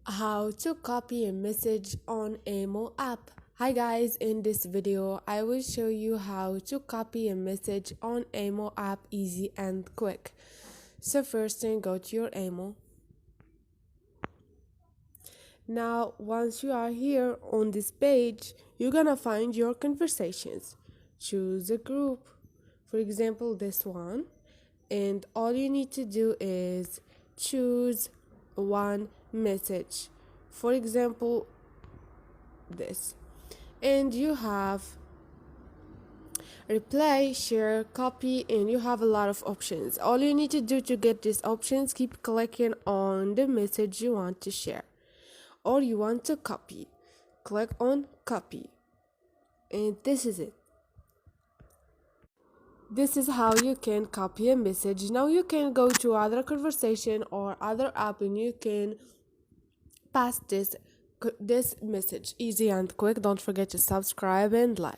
How to copy a message on Emo app. Hi guys, in this video I will show you how to copy a message on Emo app easy and quick. So first thing, go to your Emo. Now once you are here on this page, you're gonna find your conversations. Choose a group, for example this one, and all you need to do is choose one message, for example this, and you have reply, share, copy, and you have a lot of options. All you need to do to get these options, keep clicking on the message you want to share or you want to copy. Click on copy, and this is it. This is how you can copy a message. Now you can go to other conversation or other app and you can pass this message easy and quick. Don't forget to subscribe and like.